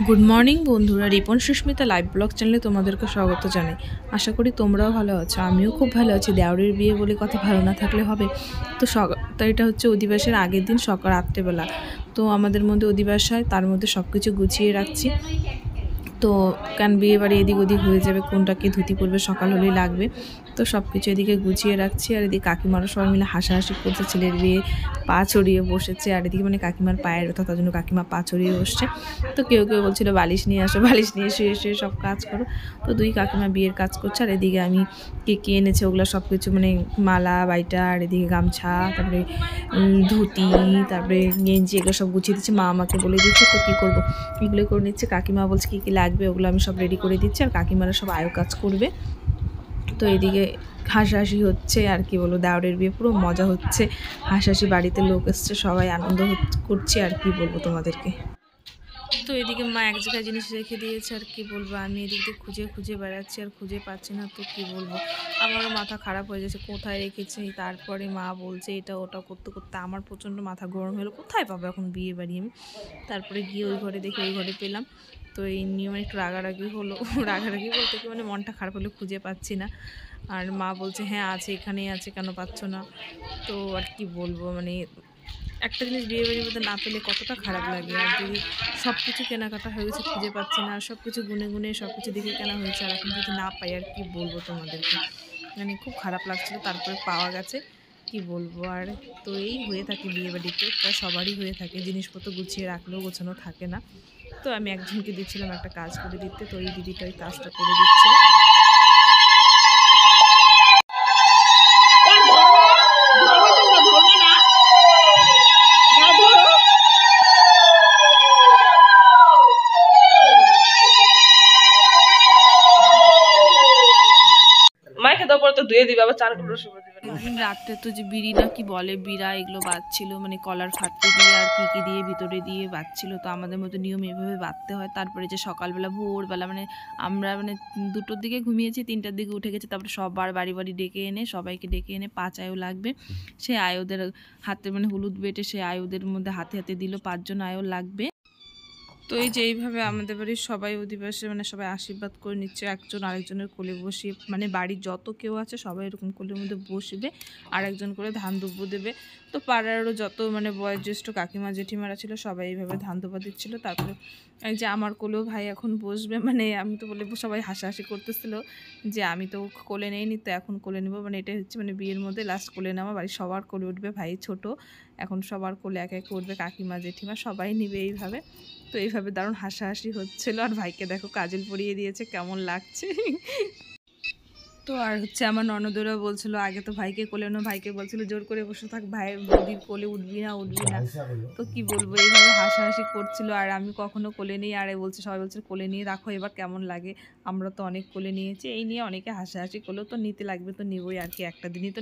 Good morning বন্ধুরা, Ripon Susmita live blog চ্যানেলে তোমাদেরকে স্বাগত জানাই। আশা করি তোমরাও ভালো আছো, আমিও খুব ভালো আছি। দেওরের বিয়ে বলে কথা ভালো না থাকলে হবে? তো এটা হচ্ছে অধিবাসের আগের দিন সকাল রাত্রেবেলা। তো আমাদের মধ্যে অধিবাস হয়, তার মধ্যে সব কিছু গুছিয়ে রাখছি। তো কারণ বিয়ে বাড়ি এদিক ওদিক হয়ে যাবে, কোনটা কি ধুতি পরবে সকাল হলেই লাগবে। তো সব কিছু এদিকে গুছিয়ে রাখছি। আর এদিকে কাকিমারা সবাই মিলে হাসাহাসি করছে, ছেলের বিয়ে পা ছড়িয়ে বসেছে। আর এদিকে মানে কাকিমার পায়ের ব্যথা, তার জন্য কাকিমা পা ছড়িয়ে বসছে। তো কেউ কেউ বলছিল বালিশ নিয়ে আসো, বালিশ নিয়ে শুয়ে শুয়ে সব কাজ করো। তো দুই কাকিমা বিয়ের কাজ করছে। আর এদিকে আমি কে এনেছে ওগুলো সব কিছু মানে মালা বাইটা, আর এদিকে গামছা, তারপরে ধুতি, তারপরে গেঞ্জি, এগুলো সব গুছিয়ে দিচ্ছে। মা আমাকে বলে দিচ্ছে তো কী করবো, এগুলো করে নিচ্ছে। কাকিমা বলছে কী কী লাগবে ওগুলো আমি সব রেডি করে দিচ্ছি। আর কাকিমারা সব আয়ো কাজ করবে। তো এদিকে হাসাহাসি হচ্ছে, আর কি বলবো, দেওরের বিয়ে পুরো মজা হচ্ছে, হাসাহাসি, বাড়িতে লোক এসছে, সবাই আনন্দ করছে। আর কি বলবো তোমাদেরকে। তো এদিকে মা এক জায়গায় জিনিস রেখে দিয়েছে, আর কি বলবো, আমি এদিক দিয়ে খুঁজে খুঁজে বেড়াচ্ছি আর খুঁজে পাচ্ছি না। তো কি বলবো, আমারও মাথা খারাপ হয়ে যাচ্ছে, কোথায় রেখেছি। তারপরে মা বলছে এটা ওটা করতে করতে আমার প্রচণ্ড মাথা গরম হলো, কোথায় পাবো এখন বিয়ে বাড়ি আমি। তারপরে গিয়ে ওই ঘরে দেখে ওই ঘরে পেলাম। তো এই নিয়ে মানে একটু রাগারাগি হলো। রাগারাগি বলতে কি মানে মনটা খারাপ হলে খুঁজে পাচ্ছি না। আর মা বলছে হ্যাঁ আছে, এখানেই আছে, কেন পাচ্ছ না। তো আর কি বলবো, মানে একটা জিনিস বিয়ে বাড়ির মধ্যে না পেলে কতটা খারাপ লাগে। আর যদি সব কিছু কেনাকাটা হয়ে গেছে, খুঁজে পাচ্ছি না, আর সব কিছু গুনে গুনে সব কিছু দেখে কেনা হয়েছে, আর এখন যদি না পাই আর কি বলবো তোমাদেরকে, মানে খুব খারাপ লাগছিল। তারপরে পাওয়া গেছে, কি বলবো। আর তো এই হয়ে থাকে বিয়ে বাড়িতে, প্রায় সবারই হয়ে থাকে, জিনিসপত্র গুছিয়ে রাখলেও গোছানো থাকে না। তো আমি একজনকে দিচ্ছিলাম একটা কাজ করে দিতে, তো এই দিদিটা ওই কাজটা করে দিচ্ছিল। রাত্রে তো যে বিড়ি না কি বলে, বিড়া এগুলো বাজছিল, মানে কলার ফাটতে দিয়ে আর কি দিয়ে ভিতরে দিয়ে বাজছিল। তো আমাদের মতো নিয়ম এভাবে বাঁধতে হয়। তারপরে যে সকালবেলা ভোরবেলা মানে আমরা মানে 2টোর দিকে ঘুমিয়েছি, 3টার দিকে উঠে গেছি। তারপরে সবার বাড়ি বাড়ি ডেকে এনে, সবাইকে ডেকে এনে 5 আয়ো লাগবে। সেই আয়োদের হাতে মানে হলুদ বেটে সেই আয়োদের মধ্যে হাতে হাতে দিল, 5 জন আয়ো লাগবে। তো এই যে এইভাবে আমাদের বাড়ির সবাই অধিবাসে মানে সবাই আশীর্বাদ করে নিচ্ছে, একজন আরেকজনের কোলে বসিয়ে, মানে বাড়ির যত কেউ আছে সবাই এরকম কোলের মধ্যে বসবে, আর একজন করে ধান দুব্য দেবে। তো পাড়ারও যত মানে বয়োজ্যেষ্ঠ কাকিমা জেঠিমারা ছিল সবাই এইভাবে ধান দুব্বা দিচ্ছিলো। তারপরে এই যে আমার কোলেও ভাই এখন বসবে, মানে আমি তো বলে সবাই হাসাহাসি করতেছিল যে আমি তো কোলে নেইনি, তো এখন কোলে নেবো। মানে এটাই হচ্ছে মানে বিয়ের মধ্যে লাস্ট কোলে নেওয়া, বাড়ির সবার কোলে উঠবে, ভাই ছোট, এখন সবার কোলে এক এক উঠবে, কাকিমা জেঠিমা সবাই নেবে এইভাবে। তো এইভাবে দারুণ হাসাহাসি হচ্ছিল। আর ভাইকে দেখো কাজল পরিয়ে দিয়েছে, কেমন লাগছে। তো আর হচ্ছে আমার ননদেরা বলছিল আগে তো ভাইকে কোলে না, ভাইকে বলছিল জোর করে বসে থাক, ভাইয়ের বৌদির কোলে উঠবি না উঠবি না। তো কি বলবো, এইভাবে হাসাহাসি করছিল। আর আমি কখনো কোলে নিই, আর বলছে সবাই বলছে কোলে নিয়ে রাখো এবার কেমন লাগে, আমরা তো অনেক কোলে নিয়েছি। এই নিয়ে অনেকে হাসাহাসি করলেও তো নিতে লাগবে, তো নেবই আর কি, একটা দিনই তো।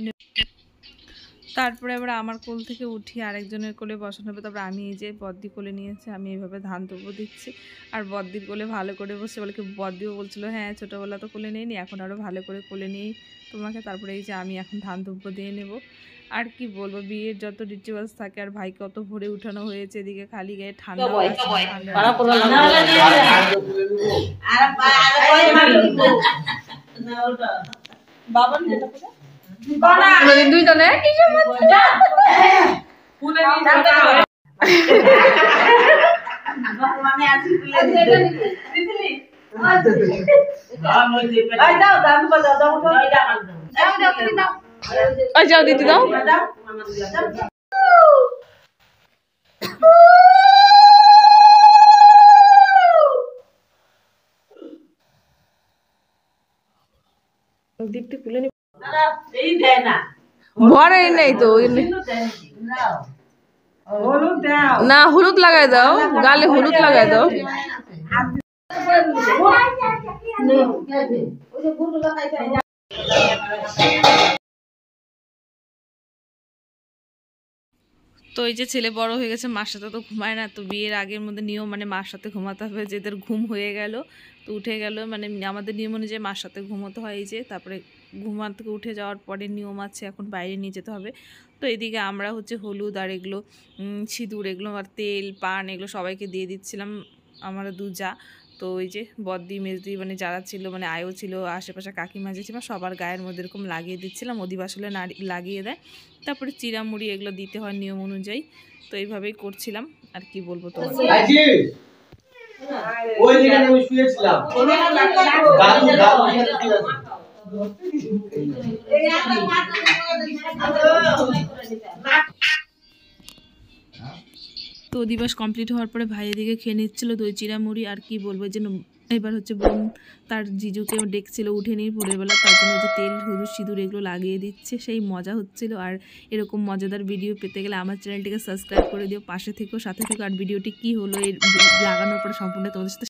তারপরে আবার আমার কোল থেকে উঠিয়ে আরেকজনের কোলে বসানো হবে। তারপরে আমি এই যে বদ্দি কোলে নিয়েছি, আমি এইভাবে ধান দুব্বো দিচ্ছি। আর বদ্দির কোলে ভালো করে বসে বলে কি, বদ্দিও বলছিল হ্যাঁ ছোটোবেলা তো কোলে নিইনি, এখন আরও ভালো করে কোলে নিই তোমাকে। তারপরে এই যে আমি এখন ধান দুব্বো দিয়ে নেব। আর কি বলবো, বিয়ের যত রিচুয়ালস থাকে, আর ভাইকে অত ভোরে উঠানো হয়েছে, এদিকে খালি গায়ে ঠান্ডা দুইজনে যাও দিদি দাও। দীপ্তি খুলে নি, ভরে নেই তো না, হলুদ লাগাই দাও, গালে হলুদ লাগাই দাও। তো এই যে ছেলে বড় হয়ে গেছে, মার সাথে তো ঘুমায় না। তো বিয়ের আগের মধ্যে নিয়ম মানে মার সাথে ঘুমাতে হবে, যেদের ঘুম হয়ে গেল তো উঠে গেল, মানে আমাদের নিয়ম অনুযায়ী মার সাথে ঘুমোতে হয়। এই যে তারপরে ঘুমান থেকে উঠে যাওয়ার পরে নিয়ম আছে, এখন বাইরে নিয়ে যেতে হবে। তো এদিকে আমরা হচ্ছে হলুদ আর এগুলো সিঁদুর এগুলো আর তেল পান এগুলো সবাইকে দিয়ে দিচ্ছিলাম, আমরা দু যা। তো ওই যে বদ্দি মেজদি মানে যারা ছিল, মানে আয়ও ছিল, আশেপাশে কাকিমা যে ছিল, সবার গায়ের মধ্যে এরকম লাগিয়ে দিচ্ছিলাম। অধিবাস হলে না লাগিয়ে দেয়, তারপরে চিড়ামুড়ি এগুলো দিতে হয় নিয়ম অনুযায়ী। তো এইভাবেই করছিলাম, আর কি বলবো তোমার। তো দিবস কমপ্লিট হওয়ার পরে ভাই এদিকে খেয়ে নিচ্ছিল দই চিড়া মুড়ি, আর কি বলবো যে এবার হচ্ছে বোন তার জিজুকেও ডেকছিল উঠে নিয়ে ভোরের বেলা, তার জন্য যে তেল হলুদ সিঁদুর এগুলো লাগিয়ে দিচ্ছে, সেই মজা হচ্ছিল। আর এরকম মজাদার ভিডিও পেতে গেলে আমার চ্যানেলটিকে সাবস্ক্রাইব করে দিও, পাশে থেকেও সাথে থেকেও। আর ভিডিওটি কী হলো এই লাগানোর পরে সম্পূর্ণ তোমাদের সাথে